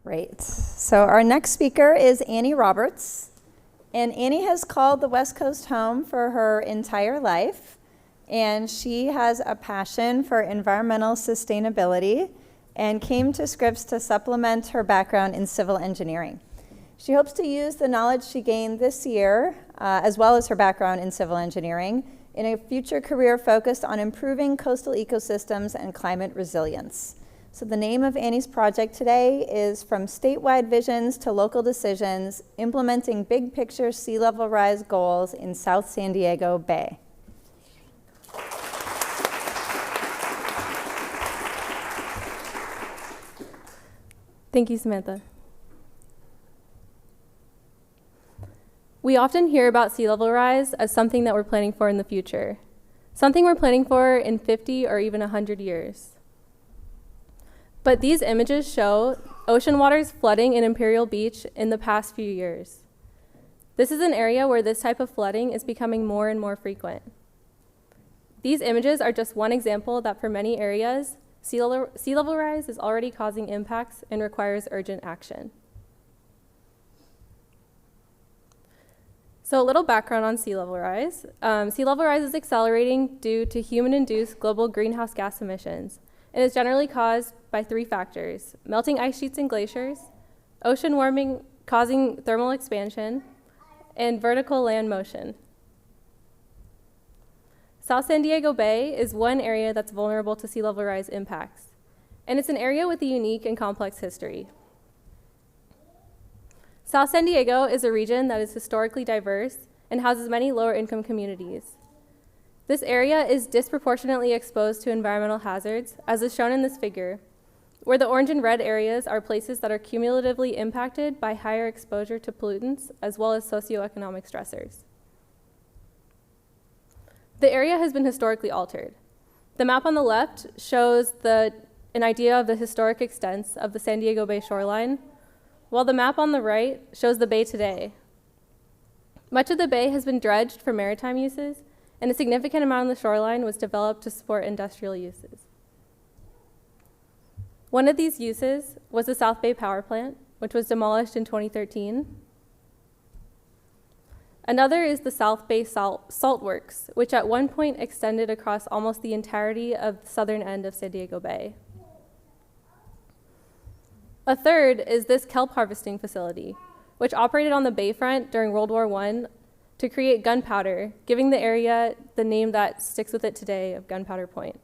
Great. So our next speaker is Annie Roberts. And Annie has called the West Coast home for her entire life. And she has a passion for environmental sustainability and came to Scripps to supplement her background in civil engineering. She hopes to use the knowledge she gained this year, as well as her background in civil engineering, in a future career focused on improving coastal ecosystems and climate resilience. So the name of Annie's project today is From Statewide Visions to Local Decisions, Implementing Big Picture Sea Level Rise Goals in South San Diego Bay. Thank you, Samantha. We often hear about sea level rise as something that we're planning for in the future, something we're planning for in 50 or even 100 years. But these images show ocean waters flooding in Imperial Beach in the past few years. This is an area where this type of flooding is becoming more and more frequent. These images are just one example that for many areas, sea level rise is already causing impacts and requires urgent action. So a little background on sea level rise. Sea level rise is accelerating due to human-induced global greenhouse gas emissions, and is generally caused by three factors: melting ice sheets and glaciers, ocean warming causing thermal expansion, and vertical land motion. South San Diego Bay is one area that's vulnerable to sea level rise impacts, and it's an area with a unique and complex history. South San Diego is a region that is historically diverse and houses many lower income communities. This area is disproportionately exposed to environmental hazards, as is shown in this figure, where the orange and red areas are places that are cumulatively impacted by higher exposure to pollutants, as well as socioeconomic stressors. The area has been historically altered. The map on the left shows an idea of the historic extents of the San Diego Bay shoreline, while the map on the right shows the bay today. Much of the bay has been dredged for maritime uses, and a significant amount of the shoreline was developed to support industrial uses. One of these uses was the South Bay Power Plant, which was demolished in 2013. Another is the South Bay Salt Works, which at one point extended across almost the entirety of the southern end of San Diego Bay. A third is this kelp harvesting facility, which operated on the bayfront during World War I to create gunpowder, giving the area the name that sticks with it today of Gunpowder Point.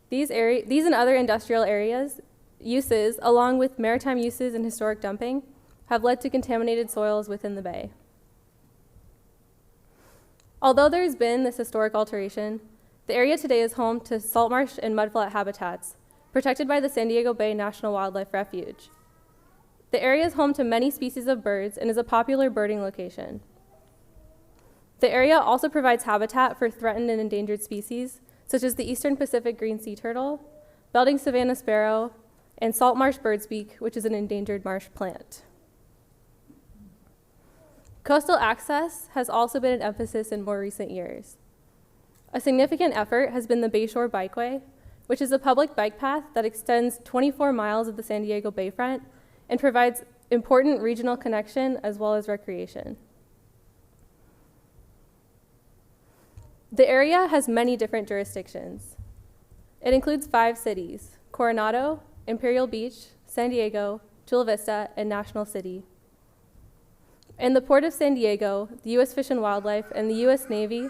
These and other industrial uses, along with maritime uses and historic dumping, have led to contaminated soils within the bay. Although there's been this historic alteration, the area today is home to salt marsh and mudflat habitats, protected by the San Diego Bay National Wildlife Refuge. The area is home to many species of birds and is a popular birding location. The area also provides habitat for threatened and endangered species, such as the eastern Pacific green sea turtle, Belding savanna sparrow, and salt marsh birdsbeak, which is an endangered marsh plant. Coastal access has also been an emphasis in more recent years. A significant effort has been the Bayshore Bikeway, which is a public bike path that extends 24 miles of the San Diego Bayfront and provides important regional connection as well as recreation. The area has many different jurisdictions. It includes 5 cities: Coronado, Imperial Beach, San Diego, Chula Vista, and National City. In the Port of San Diego, the U.S. Fish and Wildlife and the U.S. Navy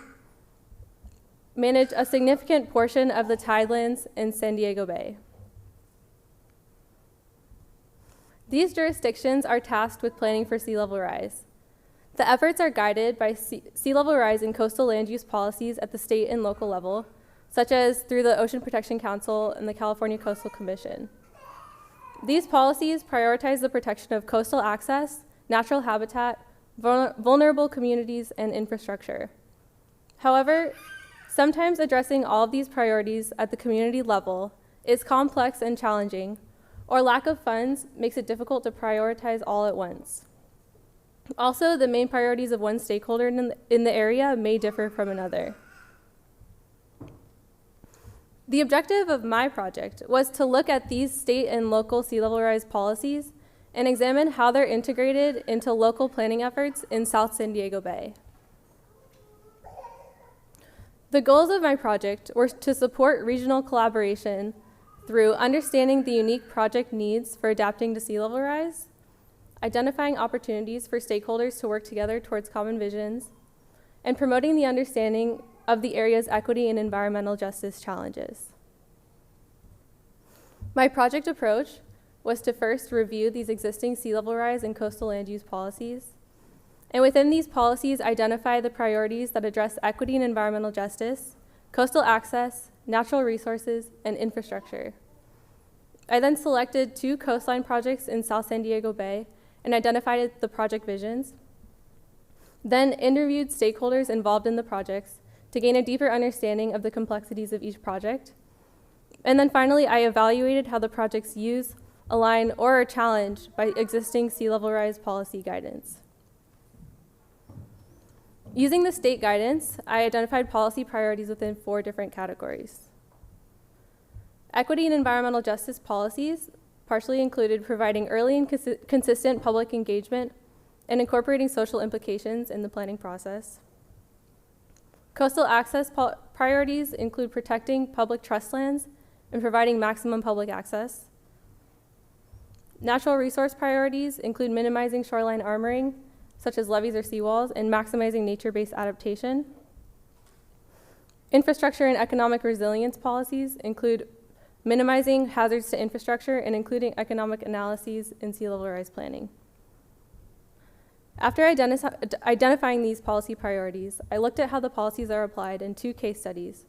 manage a significant portion of the tidelands in San Diego Bay. These jurisdictions are tasked with planning for sea level rise. The efforts are guided by sea level rise and coastal land use policies at the state and local level, such as through the Ocean Protection Council and the California Coastal Commission. These policies prioritize the protection of coastal access, natural habitat, vulnerable communities, and infrastructure. However, sometimes addressing all of these priorities at the community level is complex and challenging, or lack of funds makes it difficult to prioritize all at once. Also, the main priorities of one stakeholder in the area may differ from another. The objective of my project was to look at these state and local sea level rise policies and examine how they're integrated into local planning efforts in South San Diego Bay. The goals of my project were to support regional collaboration through understanding the unique project needs for adapting to sea level rise, identifying opportunities for stakeholders to work together towards common visions, and promoting the understanding of the area's equity and environmental justice challenges. My project approach was to first review these existing sea level rise and coastal land use policies, and within these policies identify the priorities that address equity and environmental justice, coastal access, natural resources, and infrastructure. I then selected 2 coastline projects in South San Diego Bay and identified the project visions, then interviewed stakeholders involved in the projects to gain a deeper understanding of the complexities of each project. And then finally, I evaluated how the projects use, align, or are challenged by existing sea level rise policy guidance. Using the state guidance, I identified policy priorities within 4 different categories. Equity and environmental justice policies partially included providing early and consistent public engagement and incorporating social implications in the planning process. Coastal access priorities include protecting public trust lands and providing maximum public access. Natural resource priorities include minimizing shoreline armoring, such as levees or seawalls, and maximizing nature-based adaptation. Infrastructure and economic resilience policies include minimizing hazards to infrastructure and including economic analyses in sea level rise planning. After identifying these policy priorities, I looked at how the policies are applied in 2 case studies,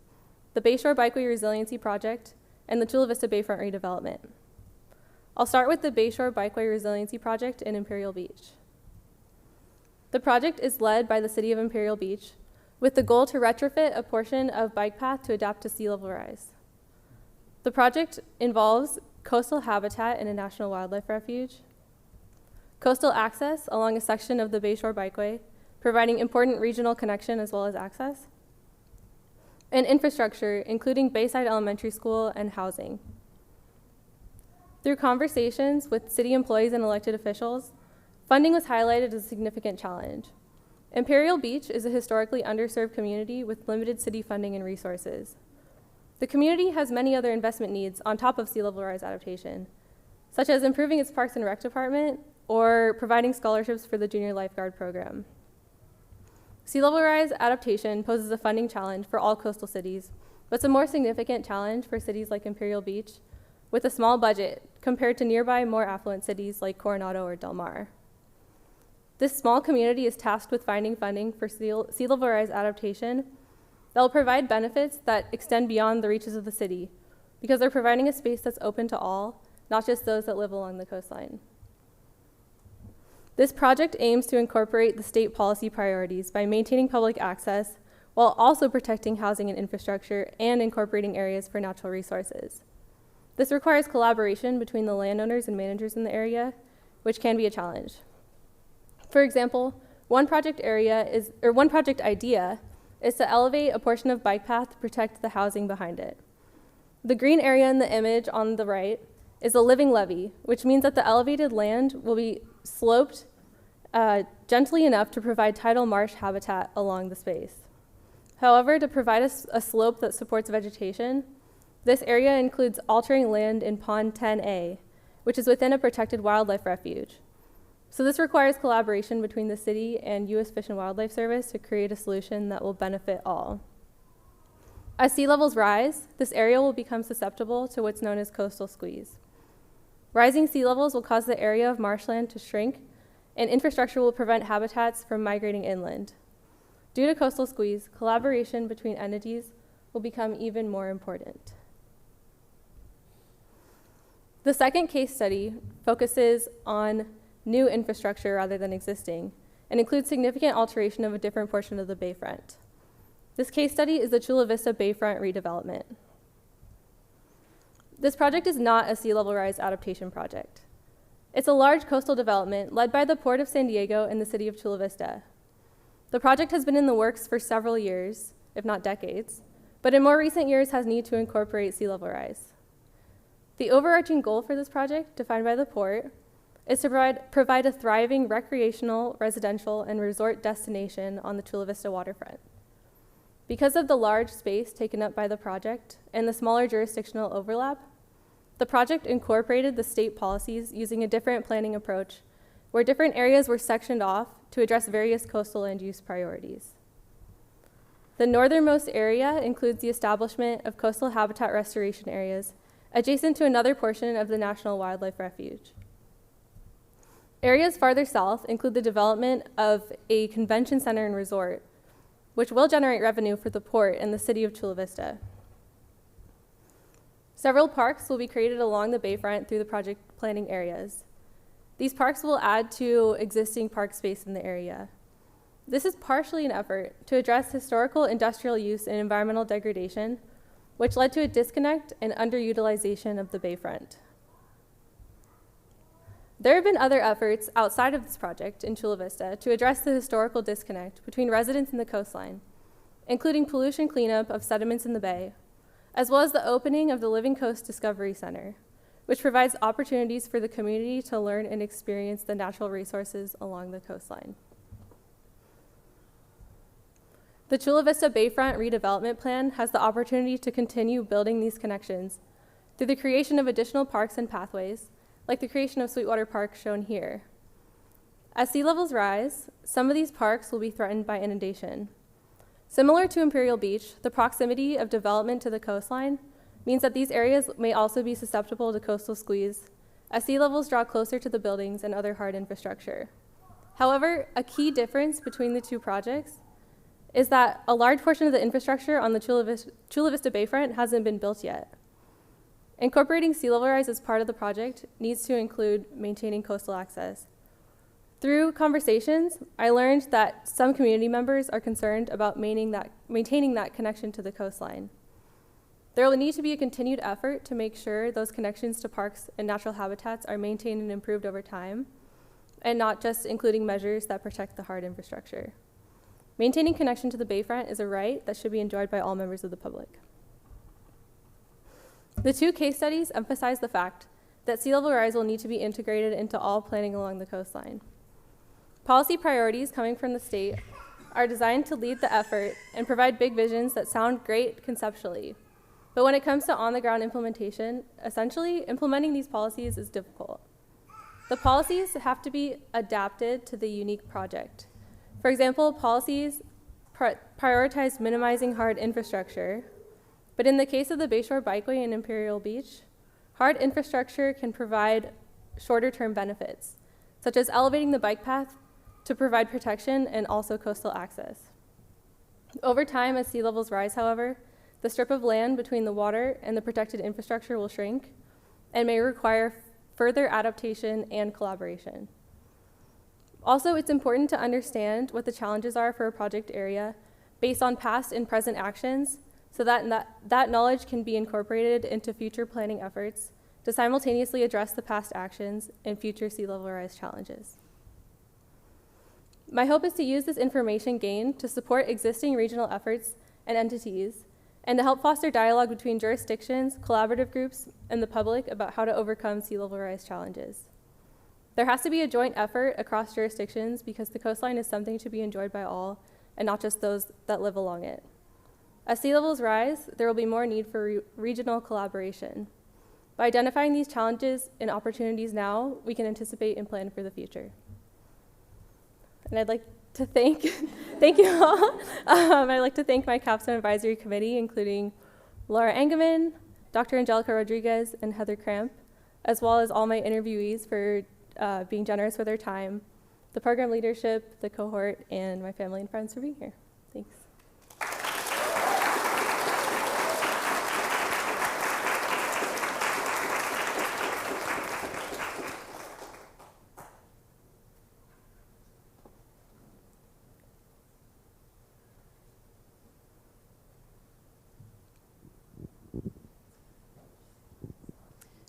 the Bayshore Bikeway Resiliency Project and the Chula Vista Bayfront redevelopment. I'll start with the Bayshore Bikeway Resiliency Project in Imperial Beach. The project is led by the City of Imperial Beach with the goal to retrofit a portion of bike path to adapt to sea level rise. The project involves coastal habitat in a national wildlife refuge, coastal access along a section of the Bayshore Bikeway, providing important regional connection as well as access, and infrastructure, including Bayside Elementary School and housing. Through conversations with city employees and elected officials, funding was highlighted as a significant challenge. Imperial Beach is a historically underserved community with limited city funding and resources. The community has many other investment needs on top of sea level rise adaptation, such as improving its Parks and Rec department or providing scholarships for the junior lifeguard program. Sea level rise adaptation poses a funding challenge for all coastal cities, but it's a more significant challenge for cities like Imperial Beach with a small budget compared to nearby more affluent cities like Coronado or Del Mar. This small community is tasked with finding funding for sea level rise adaptation that will provide benefits that extend beyond the reaches of the city because they're providing a space that's open to all, not just those that live along the coastline. This project aims to incorporate the state policy priorities by maintaining public access while also protecting housing and infrastructure and incorporating areas for natural resources. This requires collaboration between the landowners and managers in the area, which can be a challenge. For example, one project idea is to elevate a portion of bike path to protect the housing behind it. The green area in the image on the right is a living levee, which means that the elevated land will be sloped gently enough to provide tidal marsh habitat along the space. However, to provide a slope that supports vegetation, this area includes altering land in Pond 10A, which is within a protected wildlife refuge. So this requires collaboration between the city and U.S. Fish and Wildlife Service to create a solution that will benefit all. As sea levels rise, this area will become susceptible to what's known as coastal squeeze. Rising sea levels will cause the area of marshland to shrink, and infrastructure will prevent habitats from migrating inland. Due to coastal squeeze, collaboration between entities will become even more important. The second case study focuses on new infrastructure rather than existing and includes significant alteration of a different portion of the bayfront. This case study is the Chula Vista Bayfront redevelopment. This project is not a sea level rise adaptation project. It's a large coastal development led by the Port of San Diego and the city of Chula Vista. The project has been in the works for several years, if not decades, but in more recent years has need to incorporate sea level rise. The overarching goal for this project, defined by the port, is to provide a thriving recreational, residential, and resort destination on the Chula Vista waterfront. Because of the large space taken up by the project and the smaller jurisdictional overlap, the project incorporated the state policies using a different planning approach, where different areas were sectioned off to address various coastal land use priorities. The northernmost area includes the establishment of coastal habitat restoration areas adjacent to another portion of the National Wildlife Refuge. Areas farther south include the development of a convention center and resort, which will generate revenue for the port and the city of Chula Vista. Several parks will be created along the bayfront through the project planning areas. These parks will add to existing park space in the area. This is partially an effort to address historical industrial use and environmental degradation, which led to a disconnect and underutilization of the bayfront. There have been other efforts outside of this project in Chula Vista to address the historical disconnect between residents and the coastline, including pollution cleanup of sediments in the bay, as well as the opening of the Living Coast Discovery Center, which provides opportunities for the community to learn and experience the natural resources along the coastline. The Chula Vista Bayfront Redevelopment Plan has the opportunity to continue building these connections through the creation of additional parks and pathways, like the creation of Sweetwater Park shown here. As sea levels rise, some of these parks will be threatened by inundation. Similar to Imperial Beach, the proximity of development to the coastline means that these areas may also be susceptible to coastal squeeze as sea levels draw closer to the buildings and other hard infrastructure. However, a key difference between the two projects is that a large portion of the infrastructure on the Chula Vista Bayfront hasn't been built yet. Incorporating sea level rise as part of the project needs to include maintaining coastal access. Through conversations, I learned that some community members are concerned about maintaining that connection to the coastline. There will need to be a continued effort to make sure those connections to parks and natural habitats are maintained and improved over time, and not just including measures that protect the hard infrastructure. Maintaining connection to the bayfront is a right that should be enjoyed by all members of the public. The two case studies emphasize the fact that sea level rise will need to be integrated into all planning along the coastline. Policy priorities coming from the state are designed to lead the effort and provide big visions that sound great conceptually. But when it comes to on-the-ground implementation, essentially implementing these policies is difficult. The policies have to be adapted to the unique project. For example, policies prioritize minimizing hard infrastructure, but in the case of the Bayshore Bikeway in Imperial Beach, hard infrastructure can provide shorter-term benefits, such as elevating the bike path to provide protection and also coastal access. Over time, as sea levels rise, however, the strip of land between the water and the protected infrastructure will shrink and may require further adaptation and collaboration. Also, it's important to understand what the challenges are for a project area based on past and present actions so that knowledge can be incorporated into future planning efforts to simultaneously address the past actions and future sea level rise challenges. My hope is to use this information gained to support existing regional efforts and entities and to help foster dialogue between jurisdictions, collaborative groups, and the public about how to overcome sea level rise challenges. There has to be a joint effort across jurisdictions because the coastline is something to be enjoyed by all and not just those that live along it. As sea levels rise, there will be more need for regional collaboration. By identifying these challenges and opportunities now, we can anticipate and plan for the future. And I'd like to thank you all. I'd like to thank my Capstone Advisory Committee, including Laura Engeman, Dr. Angelica Rodriguez, and Heather Cramp, as well as all my interviewees for being generous with their time, the program leadership, the cohort, and my family and friends for being here. Thanks.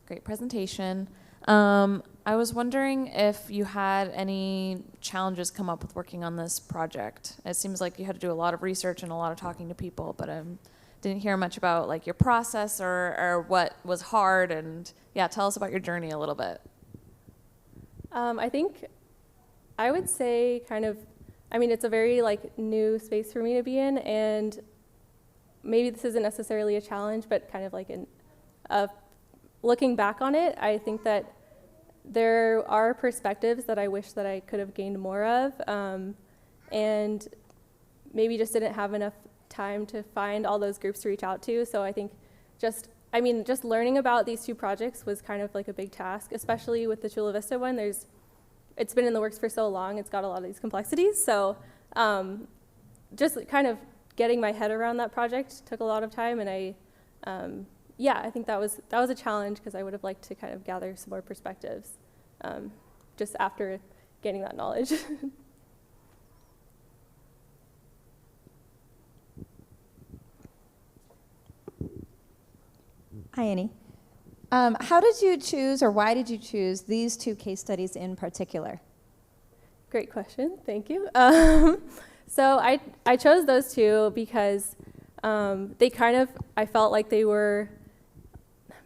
Great presentation. I was wondering if you had any challenges come up with working on this project. It seems like you had to do a lot of research and a lot of talking to people, but I'm didn't hear much about like your process or what was hard. And yeah, tell us about your journey a little bit. I think I would say it's a very like new space for me to be in, and maybe this isn't necessarily a challenge, but kind of like looking back on it, I think that there are perspectives that I wish that I could have gained more of, and maybe just didn't have enough time to find all those groups to reach out to. So I think just learning about these two projects was kind of like a big task, especially with the Chula Vista one. It's been in the works for so long, it's got a lot of these complexities. So just kind of getting my head around that project took a lot of time, and I think that was a challenge because I would have liked to kind of gather some more perspectives just after gaining that knowledge. Hi, Annie. How did you choose, or why did you choose these two case studies in particular? Great question, thank you. So I chose those two because they I felt like they were,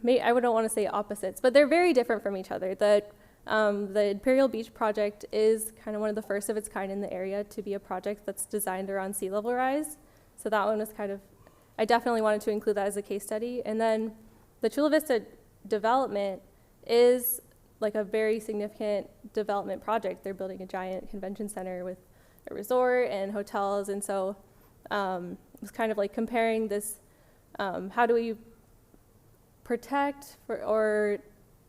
I wouldn't want to say opposites, but they're very different from each other. The Imperial Beach project is kind of one of the first of its kind in the area to be a project that's designed around sea level rise. So that one was I definitely wanted to include that as a case study. And then the Chula Vista development is like a very significant development project. They're building a giant convention center with a resort and hotels. And so it was kind of like comparing this, how do we protect or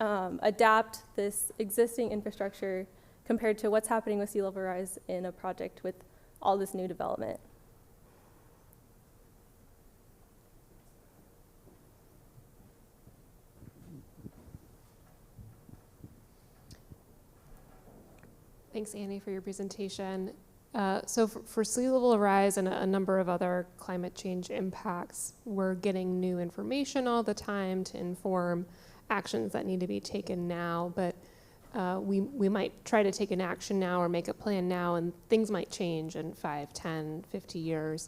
adapt this existing infrastructure compared to what's happening with sea level rise in a project with all this new development. Thanks, Annie, for your presentation. So for sea level rise and a number of other climate change impacts, we're getting new information all the time to inform actions that need to be taken now, but we might try to take an action now or make a plan now, and things might change in 5, 10, 50 years.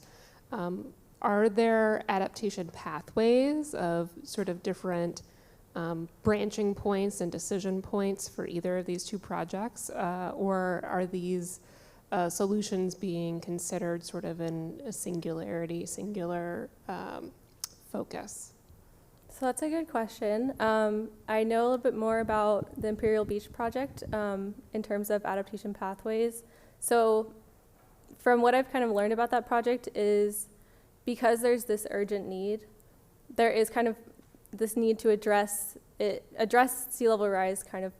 Are there adaptation pathways of sort of different branching points and decision points for either of these two projects, or are these solutions being considered sort of in a singular focus? So that's a good question. I know a little bit more about the Imperial Beach project in terms of adaptation pathways. So from what I've kind of learned about that project is because there's this urgent need, there is kind of this need to address sea level rise kind of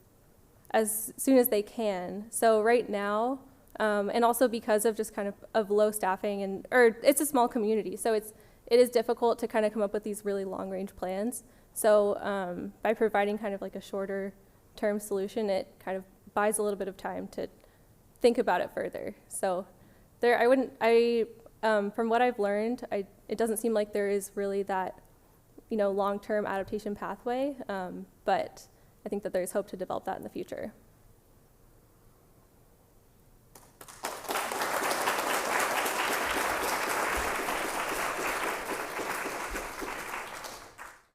as soon as they can. So right now, and also because of just kind of low staffing or it's a small community, so it is difficult to kind of come up with these really long range plans. So by providing kind of like a shorter term solution, it kind of buys a little bit of time to think about it further. So from what I've learned, it doesn't seem like there is really that long-term adaptation pathway, but I think that there's hope to develop that in the future.